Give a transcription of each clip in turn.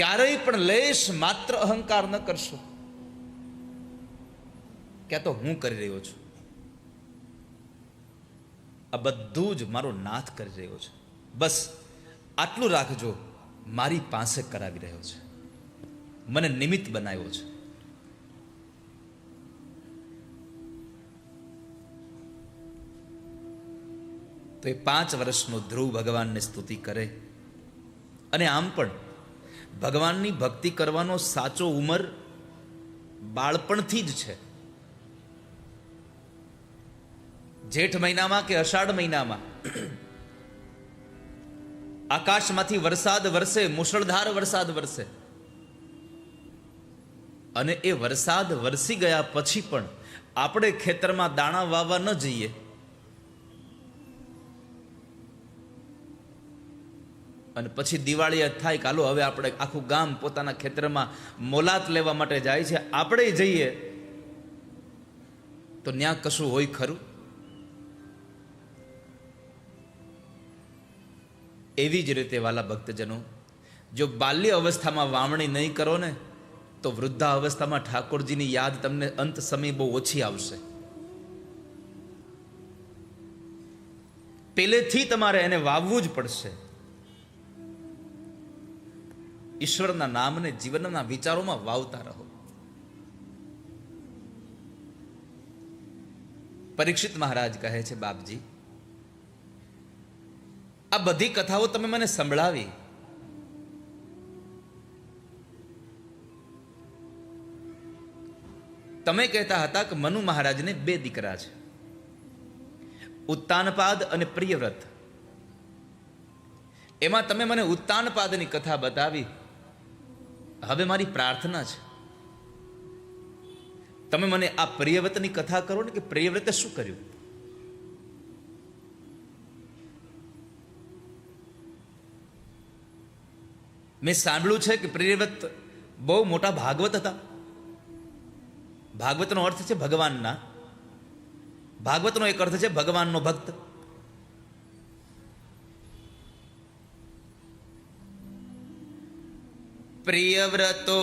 ક્યારેય પણ લેશ માત્ર અહંકાર ન કરશો કે તો હું કરી રહ્યો છું, આ બધું જ મારો નાથ કરી રહ્યો છે, બસ આટલું રાખજો, મારી પાસે કરાવી રહ્યો છે, મને નિમિત્ત બનાવ્યો છે. તો એ 5 વર્ષનો ધ્રુવ ભગવાનની સ્તુતિ કરે. અને આમ પણ ભગવાનની ભક્તિ કરવાનો સાચો ઉંમર બાળપણથી જ છે. જેઠ મહિનામાં કે અષાઢ મહિનામાં આકાશમાંથી વરસાદ વરસે, મુશળધાર વરસાદ વરસે, અને એ વરસાદ વરસી ગયા પછી પણ આપણે ખેતરમાં દાણા વાવવા ન જઈએ અને પછી દિવાળી થાય કે હાલો હવે આપણે આખું ગામ પોતાના ખેતરમાં મોલાત લેવા માટે જાય છે, આપણે જઈએ તો ત્યાં કશું હોય ખરું? એવી જ રીતે વાલા ભક્તજનો, જો બાલ્ય અવસ્થામાં વાવણી નહીં કરો ને તો વૃદ્ધા અવસ્થામાં ઠાકોરજીની યાદ તમને અંત સમય બહુ ઓછી આવશે. પહેલેથી તમારે એને વાવવું જ પડશે. ઈશ્વરના નામને જીવનના વિચારોમાં વાવતા રહો. પરીક્ષિત મહારાજ કહે છે, બાપજી આ બધી કથાઓ તમે મને સંભળાવી, તમે કહેતા હતા કે મનુ મહારાજને 2 દીકરા છે, ઉત્તાનપાદ અને પ્રિયવ્રત. એમાં તમે મને ઉત્તાનપાદની કથા બતાવી. હવે મારી પ્રાર્થના છે તમે મને આ પ્રિયવ્રતની કથા કરો ને, કે પ્રિયવ્રતે શું કર્યું. મેં સાંભળ્યું છે કે પ્રિયવ્રત બહુ મોટા ભાગવત હતા. ભાગવતનો અર્થ છે ભગવાનના, ભાગવતનો એક અર્થ છે ભગવાનનો ભક્ત. પ્રિયવ્રતો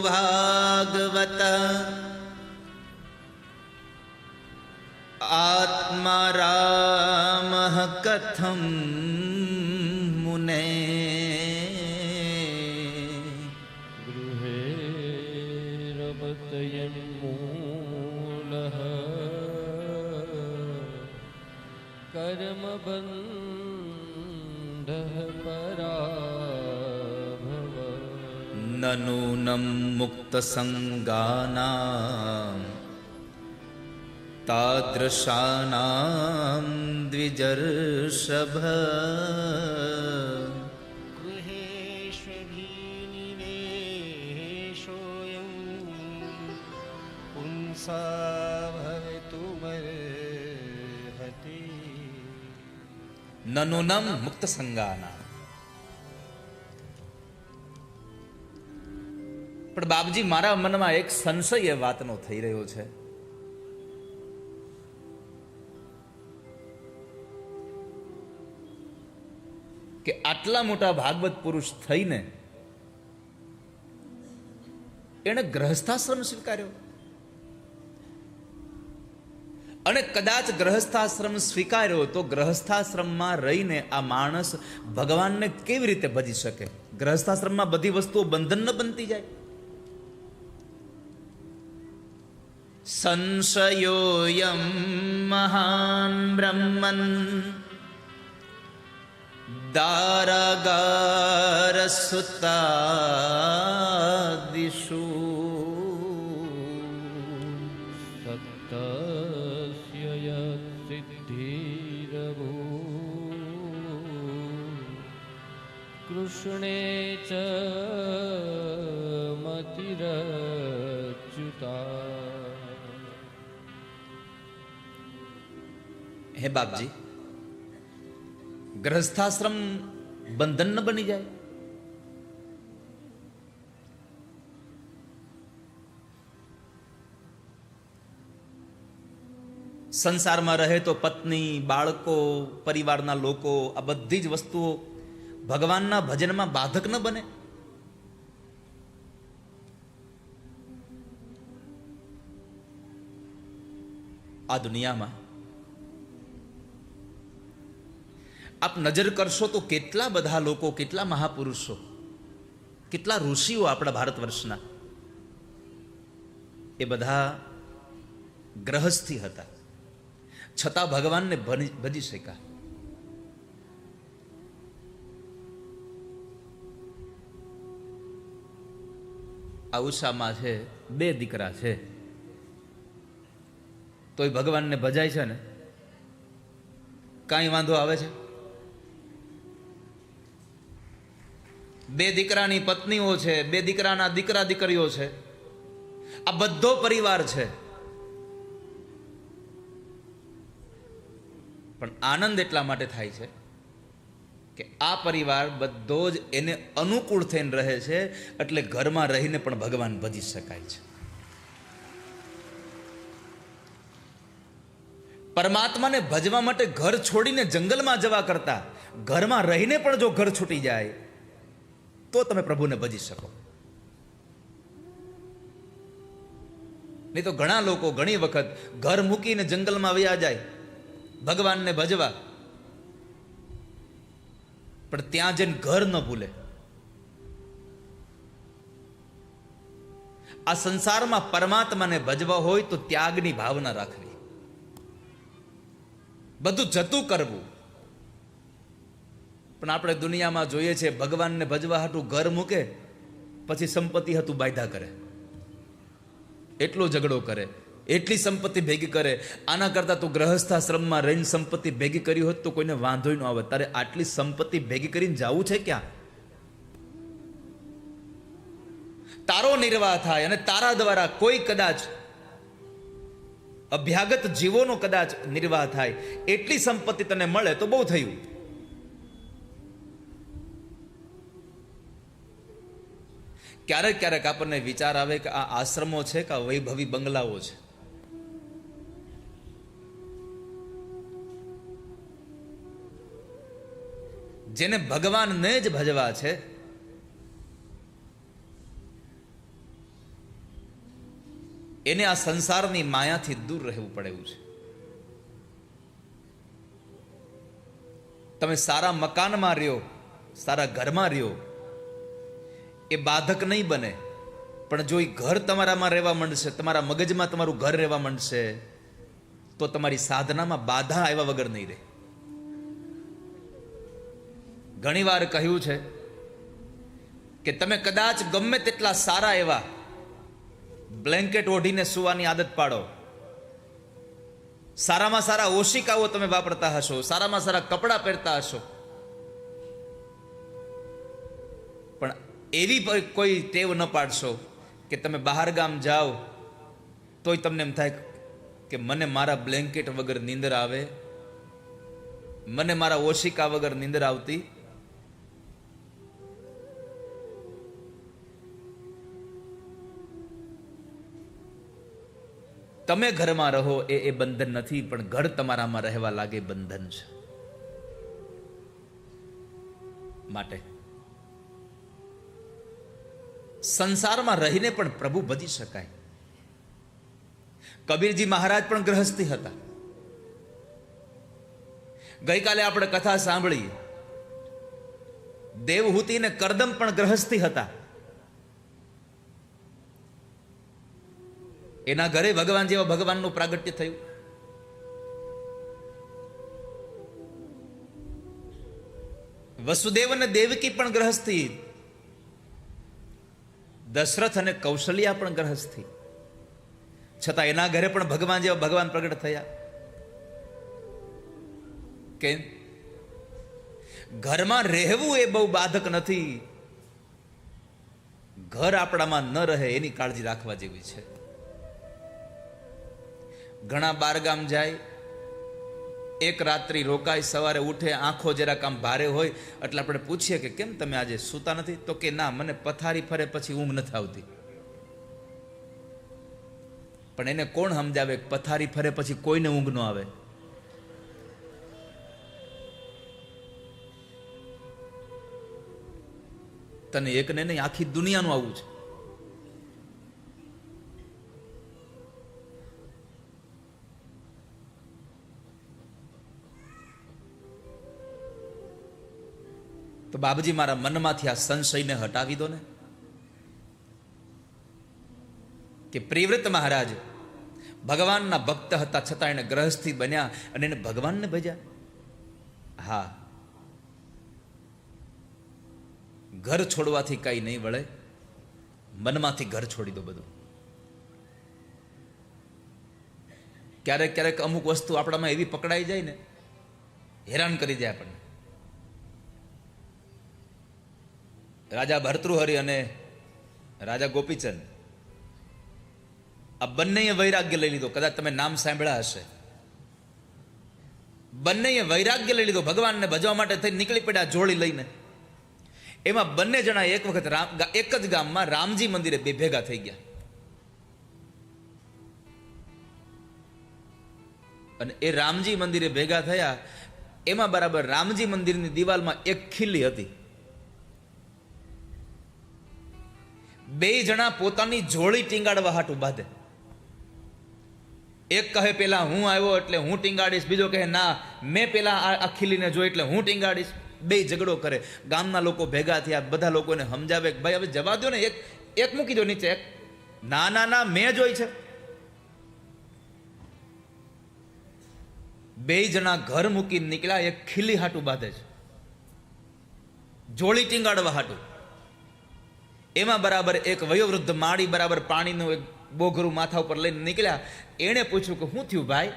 ભાગવત આત્મા રામ કથમ મુને ગૃહે રમતયન્મૂલઃ કર્મબંધઃ પરાભવ નનૂનમ મુક્ત સંગાનામ તાદૃશાનામ દ્વિજર્ષભ ગૃહેષ્વભીનિવેશોऽયં પુંસા ભવિતુમર્હતિ. નનૂનમ મુક્ત સંગાનામ. પણ બાપજી, મારા મનમાં એક સંશય એ વાતનો થઈ રહ્યો છે કે આટલા મોટા ભાગવત પુરુષ થઈને એણે ગ્રહસ્થાશ્રમ સ્વીકાર્યો, અને કદાચ ગ્રહસ્થાશ્રમ સ્વીકાર્યો તો ગ્રહસ્થાશ્રમમાં રહીને આ માણસ ભગવાનને કેવી રીતે ભજી શકે? ગ્રહસ્થાશ્રમમાં બધી વસ્તુઓ બંધન ન બનતી જાય? સંશયોયમ મહાન બ્રહ્મન દારાગાર સુતાદિષુ સત્તસ્ય યત સિદ્ધિરભૂ કૃષ્ણે ચ મતિરચ્યુતા. હે બાપજી, ગ્રહસ્થાશ્રમ બંધન ન બની જાય? સંસારમાં રહે તો પત્ની, બાળકો, પરિવારના લોકો, આ બધી જ વસ્તુઓ ભગવાનના ભજનમાં બાધક ન બને? આ દુનિયામાં આપ નજર કરશો તો કેટલા બધા લોકો, કેટલા મહાપુરુષો, કેટલા ઋષિઓ આપણા ભારત વર્ષના, એ બધા ગ્રહસ્થી હતા, છતાં ભગવાનને ભજી શક્યા. આ ઉષામાં છે 2 દીકરા છે, તોય ભગવાનને ભજાય છે ને? કાંઈ વાંધો આવે છે? 2 દીકરાની પત્નીઓ છે, 2 દીકરાના દીકરા દીકરીઓ છે, આ બધો પરિવાર છે. પણ આનંદ એટલા માટે થાય છે કે આ પરિવાર બધો જ એને અનુકૂળ થઈને રહે છે, એટલે ઘરમાં રહીને પણ ભગવાન ભજી શકાય છે. પરમાત્માને ભજવા માટે ઘર છોડીને જંગલમાં જવા કરતા ઘરમાં રહીને પણ જો ઘર છૂટી જાય તો તમે પ્રભુને ભજી શકો. નહીં તો ઘણા લોકો ઘણી વખત ઘર મૂકીને જંગલમાં વયા જાય ભગવાનને ભજવા, પણ ત્યાં જઈને ઘર ન ભૂલે. આ સંસારમાં પરમાત્માને ભજવા હોય તો ત્યાગની ભાવના રાખવી, બધું જતું કરવું. પણ આપણે દુનિયામાં જોઈએ છે ભગવાનને ભજવા હાટું ઘર મૂકે, પછી સંપત્તિ હતું બાયધા કરે, એટલો ઝઘડો કરે, એટલી સંપત્તિ ભેગી કરે. આના કરતા તો ગ્રહસ્થાશ્રમમાં રહીને સંપત્તિ ભેગી કરી હોત તો કોઈને વાંધો ન આવે. તારે આટલી સંપત્તિ ભેગી કરીને જવું છે ક્યાં? તારો નિર્વાહ થાય અને તારા દ્વારા કોઈ કદાચ અભ્યાગત જીવોનો કદાચ નિર્વાહ થાય, એટલી સંપત્તિ તને મળે તો બહુ થયું. ક્યારેક ક્યારેક આપણને વિચાર આવે કે આ આશ્રમો છે કે આ વૈભવી બંગલાઓ છે. જેને ભગવાનને જ ભજવા છે એને આ સંસારની માયાથી દૂર રહેવું પડે એવું છે. તમે સારા મકાનમાં રહ્યો, સારા ઘરમાં રહ્યો, એ બાધક નહીં બને. પણ જો એ ઘર તમારામાં રહેવા માંડશે, તમારા મગજમાં તમારું ઘર રહેવા માંડશે, તો તમારી સાધનામાં બાધા આવ્યા વગર નહીં રહે. ઘણી વાર કહ્યું છે કે તમે કદાચ ગમે તેટલા સારા એવા બ્લેન્કેટ ઓઢીને સુવાની આદત પાડો, સારામાં સારા ઓશિકાઓ તમે વાપરતા હશો, સારામાં સારા કપડાં પહેરતા હશો, પણ એવી કોઈ ટેવ ન પાડશો કે તમે બહાર ગામ જાઓ તોય તમને એમ થાય કે મને મારા બ્લેન્કેટ વગર નીંદર આવે, મને મારા ઓશિકા વગર નીંદર આવતી. તમે ઘરમાં રહો એ બંધન નથી, પણ ઘર તમારામાં રહેવા લાગે બંધન છે. માટે સંસારમાં રહીને પણ પ્રભુ ભજી શકાય. કબીરજી મહારાજ પણ ગ્રહસ્થી હતા. ગઈકાલે આપણે કથા સાંભળી, દેવહૂતિ ને કરદમ પણ ગ્રહસ્થી હતા. એના ઘરે ભગવાન જેવા ભગવાનનું પ્રાગટ્ય થયું. વસુદેવ અને દેવકી પણ ગ્રહસ્થી, દશરથ અને કૌશલ્યા પણ ગ્રહસ્થી, છતાં એના ઘરે પણ ભગવાન જેવા ભગવાન પ્રગટ થયા. કેમ? ઘરમાં રહેવું એ બહુ બાધક નથી, ઘર આપણામાં ન રહે એની કાળજી રાખવા જેવી છે. ઘણા બારગામ જાય, એક રાત્રિ રોકાય, સવારે ઉઠે, આંખો જરાક આમ ભારે હોય એટલે આપણે પૂછીએ કે કેમ તમે આજે સૂતા નથી? તો કે ના, મને પથારી ફરે પછી ઊંઘ નથી આવતી. પણ એને કોણ સમજાવે પથારી ફરે પછી કોઈને ઊંઘ ન આવે? તને એકને નહીં, આખી દુનિયાનું આવું છે. બાબજી મારા મનમાંથી આ સંશયને હટાવી દો ને, કે પ્રિયવ્રત મહારાજ ભગવાનના ભક્ત હતા છતાં એને ગ્રહસ્થી બન્યા અને એને ભગવાનને ભજ્યા. હા, ઘર છોડવાથી કઈ નહીં વળે, મનમાંથી ઘર છોડી દો બધું. ક્યારેક ક્યારેક અમુક વસ્તુ આપણામાં એવી પકડાઈ જાય ને, હેરાન કરી જાય આપણને. રાજા ભર્તૃહરિ અને રાજા ગોપીચંદ આ બંનેએ વૈરાગ્ય લઈ લીધો. કદાચ તમે નામ સાંભળ્યા હશે. બંનેએ વૈરાગ્ય લઈ લીધો, ભગવાનને ભજવા માટે થઈ નીકળી પડ્યા જોડી લઈને. એમાં બંને જણા એક વખત એક જ ગામમાં રામજી મંદિરે બે ભેગા થઈ ગયા. અને એ રામજી મંદિરે ભેગા થયા એમાં બરાબર રામજી મંદિરની દિવાલમાં એક ખીલી હતી. બે જણા પોતાની જોડી ટીંગાડવા હાટું બાંધે. એક કહે પેલા હું આવ્યો એટલે હું ટીંગાડીશ, બીજો કહે ના મેં પેલા આ ખીલીને જોઈ એટલે હું ટીંગાડીશ. બે ઝઘડો કરે. ગામના લોકો ભેગા થયા, બધા લોકોને સમજાવે કે ભાઈ હવે જવા દો ને, એક મૂકી દો નીચે. એક ના ના ના મેં જોઈ છે. બે જણા ઘર મૂકી નીકળ્યા, એક ખીલી હાટું બાંધે છે, જોડી ટીંગાડવા હાટું. એમાં બરાબર એક વયોવૃદ્ધ માળી બરાબર પાણીનું એક બોઘરું માથા ઉપર લઈને નીકળ્યા. એણે પૂછ્યું કે શું થયું ભાઈ?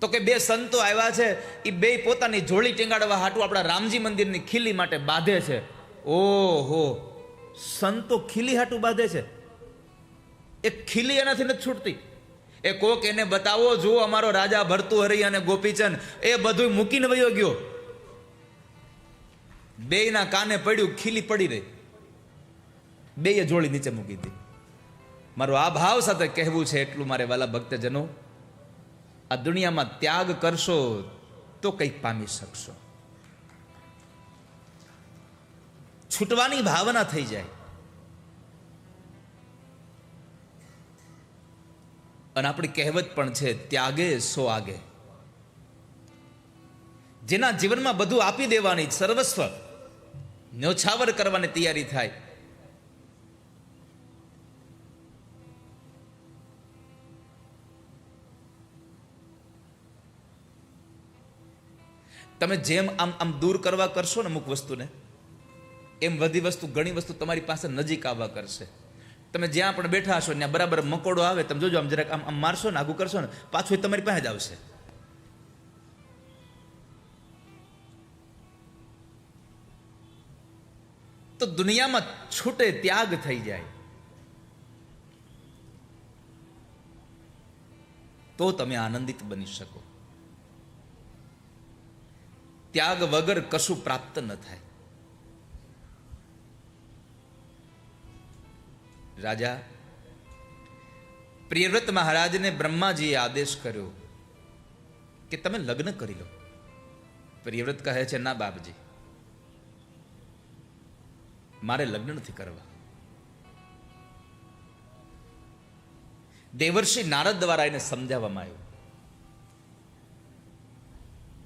તો કે બે સંતો આવ્યા છે, એ બે પોતાની જોડી ટીંગાડવા હાટું આપણા રામજી મંદિરની ખીલી માટે બાંધે છે. ઓહો, સંતો ખીલી હાટું બાંધે છે? એક ખીલી એનાથી નથી છૂટતી. એ કોક એને બતાવો, જો અમારો રાજા ભર્તૃહરિ અને ગોપીચંદ એ બધું મૂકીને વયો ગયો. બેયના કાને પડ્યું, ખીલી પડી રહી. બેય જોડી નીચે મૂકી હતી. મારો આ ભાવ સાથે કહેવું છે એટલું મારે વાલા ભક્તજનો, આ દુનિયામાં ત્યાગ કરશો તો કંઈક પામી શકશો. છૂટવાની ભાવના થઈ જાય. અને આપણી કહેવત પણ છે, ત્યાગે સો આગે. જેના જીવનમાં બધું આપી દેવાની, સર્વસ્વ ન્યોછાવર કરવાની તૈયારી થાય, તમે જેમ આમ દૂર કરવા કરશો ને અમુક વસ્તુને, એમ બધી વસ્તુ ઘણી વસ્તુ તમારી પાસે નજીક આવવા કરશે. તમે જ્યાં પણ બેઠા હશો ત્યાં બરાબર મકોડો આવે, તમે જોજો આમ જરાક આમ મારશો ને, આગું કરશો ને, પાછું એ તમારી પાસે જ આવશે. તો દુનિયામાં છૂટે ત્યાગ થઈ જાય તો તમે આનંદિત બની શકો. ત્યાગ વગર કશું પ્રાપ્ત ન થાય. રાજા પ્રિયવ્રત મહારાજને બ્રહ્માજીએ આદેશ કર્યો કે તમે લગ્ન કરી લો. પ્રિયવ્રત કહે છે, ના બાપજી, મારે લગ્ન નથી કરવા. દેવર્ષિ નારદ દ્વારા એને સમજાવવામાં આવ્યું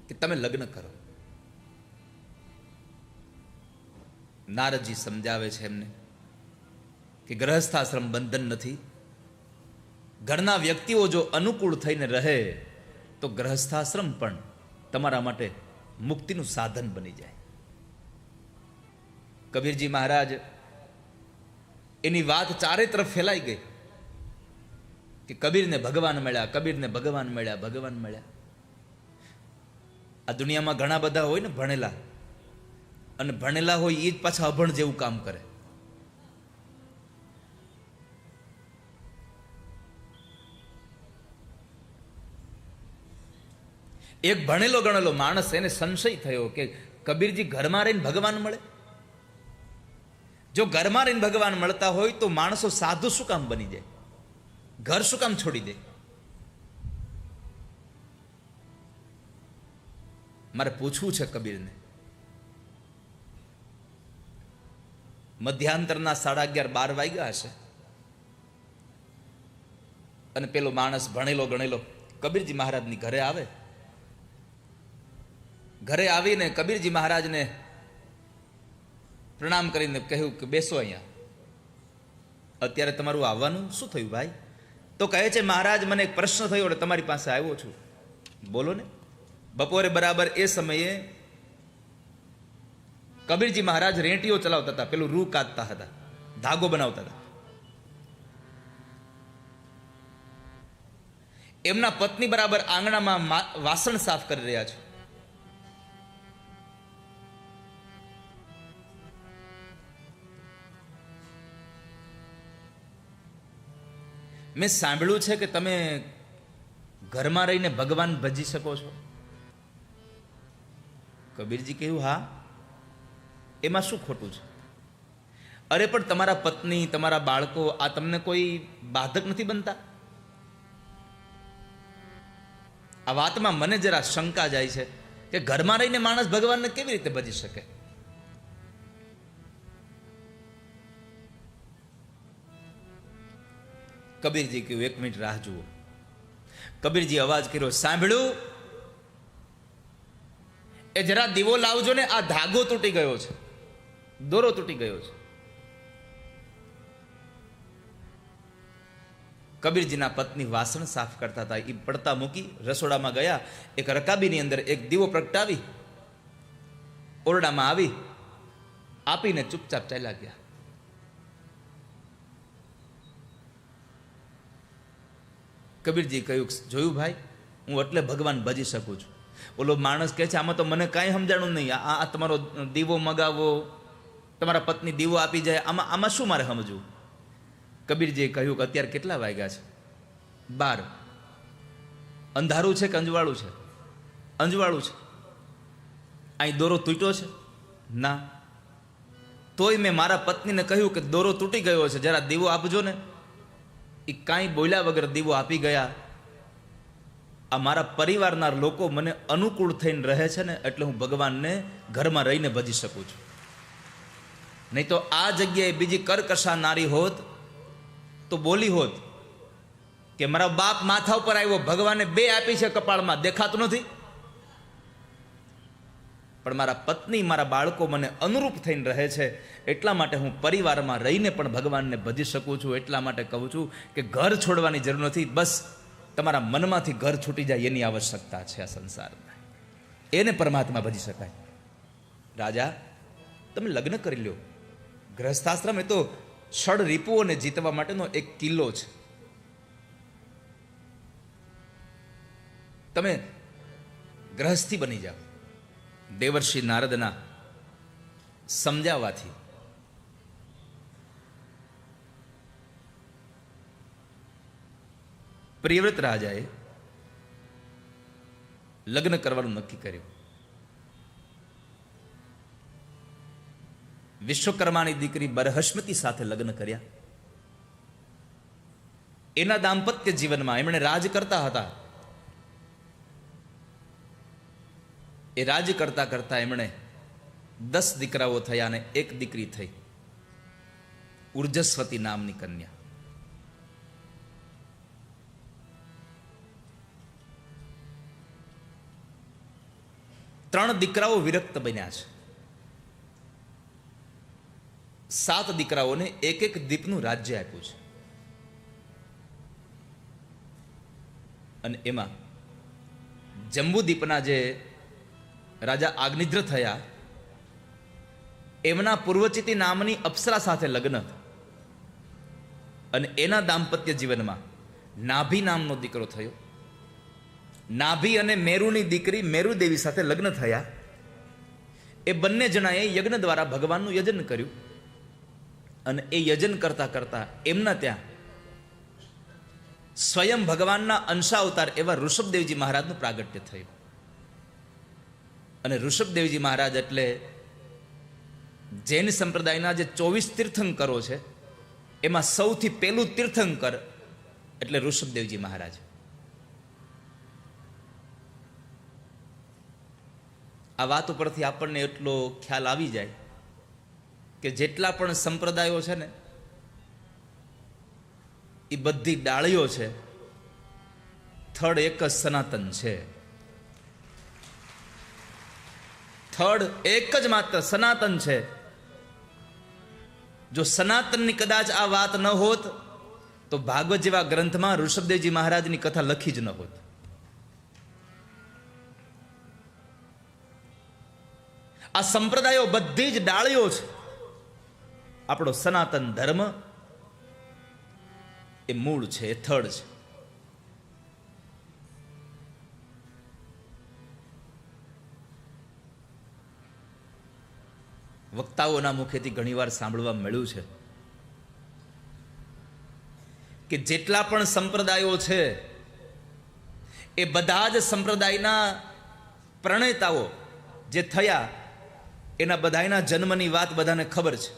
કે તમે લગ્ન કરો. નારદજી સમજાવે છે એમને કે ગ્રહસ્થાશ્રમ બંધન નથી. ઘરના વ્યક્તિઓ જો અનુકૂળ થઈને રહે તો ગ્રહસ્થાશ્રમ પણ તમારા માટે મુક્તિનું સાધન બની જાય. કબીરજી મહારાજ એની વાત ચારે તરફ ફેલાઈ ગઈ કે કબીરને ભગવાન મળ્યા, કબીરને ભગવાન મળ્યા, ભગવાન મળ્યા. આ દુનિયામાં ઘણા બધા હોય ને ભણેલા, અને ભણેલા હોય એ જ પાછા અભણ જેવું કામ કરે. એક ભણેલો ગણેલો માણસ, એને સંશય થયો કે કબીરજી ઘરમાં રહીને ભગવાન મળે. જો ઘરમાં રહીને ભગવાન મળતા હોય તો માણસો સાધુ શું કામ બની જાય? ઘર શું કામ છોડી દે? મારે પૂછવું છે કબીરને. મધ્યાંતરના 11:30 વાગ્યા હશે અને પેલો માણસ ભણેલો ગણેલો કબીરજી મહારાજની ઘરે આવે. ઘરે આવીને કબીરજી મહારાજને પ્રણામ કરીને કહ્યું કે બેસો અહીંયા. અત્યારે તમારું આવવાનું શું થયું ભાઈ? તો કહે છે મહારાજ મને એક પ્રશ્ન થયો એટલે તમારી પાસે આવ્યો છું. બોલો ને. બપોરે બરાબર એ સમયે કબીરજી મહારાજ રેંટીઓ ચલાવતા હતા, પેલું રૂ કાતતા હતા, ધાગો બનાવતા હતા. એમના પત્ની બરાબર આંગણામાં વાસણ સાફ કરી રહ્યા છે. મેં સાંભળ્યું છે કે તમે ઘરમાં રહીને ભગવાન ભજી શકો છો. કબીરજી કહ્યું હા, એમાં શું ખોટું છે? અરે પણ તમારા પત્ની, તમારા બાળકો આ તમને કોઈ બાધક નથી બનતા? આ વાતમાં મને જરા શંકા જાય છે કે ઘરમાં રહીને માણસ ભગવાનને કેવી રીતે ભજી શકે? કબીરજી કહ્યું એક મિનિટ રાહ જુઓ. કબીરજી અવાજ કર્યો, સાંભળ્યું? એ જરા દીવો લાવજો ને, આ ધાગો તૂટી ગયો છે, દોરો તૂટી ગયો છે. કબીરજીના પત્ની વાસણ સાફ કરતા હતા, એ પડતા મૂકી રસોડામાં ગયા. એક રકાબીની અંદર એક દીવો પ્રગટાવી ઓરડામાં આવી આપીને ચૂપચાપ ચાલ્યા ગયા. કબીરજી કહ્યું, જોયું ભાઈ, હું એટલે ભગવાન ભજી શકું છું. ઓલો માણસ કહે છે આમાં તો મને કાંઈ સમજાણું નહીં, આ તમારો દીવો મગાવો, તમારા પત્ની દીવો આપી જાય, આમાં શું મારે સમજવું? કબીરજીએ કહ્યું કે અત્યારે કેટલા વાગ્યા છે? 12. અંધારું છે કે અંજવાળું છે? અંજવાળું છે. અહીં દોરો તૂટ્યો છે? ના. તોય મેં મારા પત્નીને કહ્યું કે દોરો તૂટી ગયો છે, જરા દીવો આપજો ને. એ કાંઈ બોલ્યા વગર દીવો આપી ગયા. આ મારા પરિવારના લોકો મને અનુકૂળ થઈને રહે છે ને, એટલે હું ભગવાનને ઘરમાં રહીને ભજી શકું છું. નહીં તો આ જગ્યાએ બીજી કરકશા નારી હોત તો બોલી હોત કે મારા બાપ માથા ઉપર આવ્યો, ભગવાને 2 આપી છે કપાળમાં, દેખાતું નથી. પણ મારા પત્ની, મારા બાળકો મને અનુરૂપ થઈને રહે છે, એટલા માટે હું પરિવારમાં રહીને પણ ભગવાનને ભજી શકું છું. એટલા માટે કહું છું કે ઘર છોડવાની જરૂર નથી, બસ તમારા મનમાંથી ઘર છૂટી જાય એની આવશ્યકતા છે આ સંસારમાં. એને પરમાત્મા ભજી શકાય. રાજા, તમે લગ્ન કરી લ્યો. ગૃહસ્થાશ્રમ એ તો ષડ રીપુઓને જીતવા માટેનો એક કિલ્લો છે. તમે ગ્રહસ્થી બની જાઓ. દેવર્ષિ નારદના સમજાવવાથી પ્રિયવ્રત રાજાએ લગ્ન કરવાનું નક્કી કર્યું. વિશ્વકર્માની દીકરી બરહસ્મતી સાથે લગ્ન કર્યા. એના દાંપત્ય જીવનમાં એમણે રાજ કરતા હતા. એ રાજ કરતા કરતા એમણે 10 દીકરાઓ થયા અને 1 દીકરી થઈ, ઉર્જસ્વતી નામની કન્યા. ત્રણ દીકરાઓ વિરક્ત બન્યા છે. 7 દીકરાઓને એક દ્વીપનું રાજ્ય આપ્યું છે. અને એમાં જંબુદ્વીપના જે રાજા આગ્નિદ્ર થયા, એમના પૂર્વચિતી નામની અપ્સરા સાથે લગ્ન, અને એના દાંપત્ય જીવનમાં નાભી નામનો દીકરો થયો. નાભી અને મેરુની દીકરી મેરુદેવી સાથે લગ્ન થયા. એ બંને જણાએ યજ્ઞ દ્વારા ભગવાનનું યજન કર્યું. અને એ યજન કરતા કરતા એમના ત્યાં સ્વયં ભગવાનના અંશાવતાર એવા ઋષભદેવજી મહારાજનું પ્રાગટ્ય થયું. અને ઋષભદેવજી મહારાજ એટલે જૈન સંપ્રદાયના જે 24 તીર્થંકરો છે એમાં સૌથી પહેલું તીર્થંકર એટલે ઋષભદેવજી મહારાજ. આ વાત ઉપરથી આપણને એટલો ખ્યાલ આવી જાય કે જેટલા પણ સંપ્રદાયો છે ને, એ બધી ડાળીઓ છે, થડ એક જ સનાતન છે. થર્ડ એક જ માત્ર સનાતન છે. જો સનાતનની કદાચ આ વાત ન હોત તો ભાગવત જેવા ગ્રંથમાં ઋષભદેવજી મહારાજની કથા લખી જ ન હોત. આ સંપ્રદાયો બધી જ ડાળીઓ છે. આપણો સનાતન ધર્મ એ મૂળ છે, એ થડ છે. વક્તાઓના મુખેથી ઘણીવાર સાંભળવા મળ્યું છે કે જેટલા પણ સંપ્રદાયો છે એ બધા જ સંપ્રદાયના પ્રણેતાઓ જે થયા એના બધાના જન્મની વાત બધાને ખબર છે.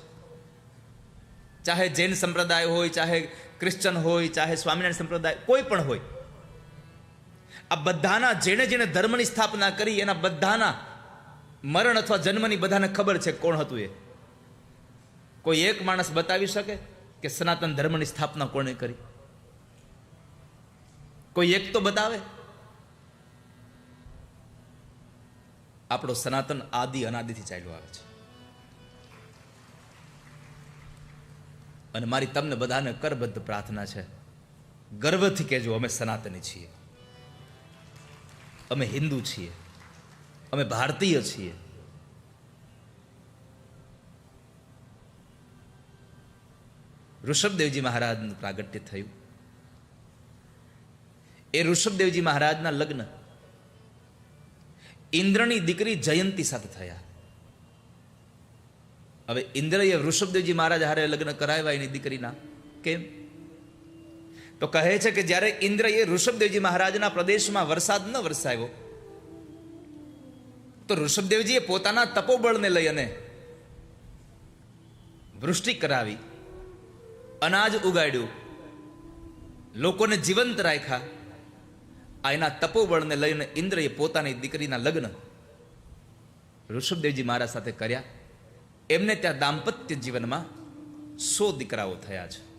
ચાહે જૈન સંપ્રદાય હોય, ચાહે ક્રિશ્ચન હોય, ચાહે સ્વામિનારાયણ સંપ્રદાય, કોઈ પણ હોય, આ બધાના જેણે જેણે ધર્મની સ્થાપના કરી એના બધાના મરણ અથવા જન્મની બધાને ખબર છે કોણ હતું એ. કોઈ એક માણસ બતાવી શકે કે સનાતન ધર્મની સ્થાપના કોણે કરી? કોઈ એક તો બતાવે. આપણો સનાતન આદિ અનાદિથી ચાલ્યો આવે છે. અને મારી તમને બધાને કરબદ્ધ પ્રાર્થના છે, ગર્વથી કહેજો અમે સનાતની છીએ, અમે હિન્દુ છીએ, અમે ભારતીય છીએ. ઋષભદેવજી મહારાજનું પ્રાગટ્ય થયું. એ ઋષભદેવજી મહારાજના લગ્ન ઇન્દ્રની દીકરી જયંતી સાથે થયા. હવે ઇન્દ્રએ ઋષભદેવજી મહારાજ હારે લગ્ન કરાવ્યા એની દીકરીના. કેમ? તો કહે છે કે જ્યારે ઇન્દ્રએ ઋષભદેવજી મહારાજના પ્રદેશમાં વરસાદ ન વરસાવ્યો તો ઋષભદેવજીએ પોતાના તપોબળને લઈ અને વૃષ્ટિ કરાવી, અનાજ ઉગાડ્યું, લોકોને જીવંત રાખ્યા. આ એના તપોબળને લઈને ઇન્દ્રએ પોતાની દીકરીના લગ્ન ઋષભદેવજી મહારાજ સાથે કર્યા. એમને ત્યાં દાંપત્ય જીવનમાં 100 દીકરાઓ થયા છે.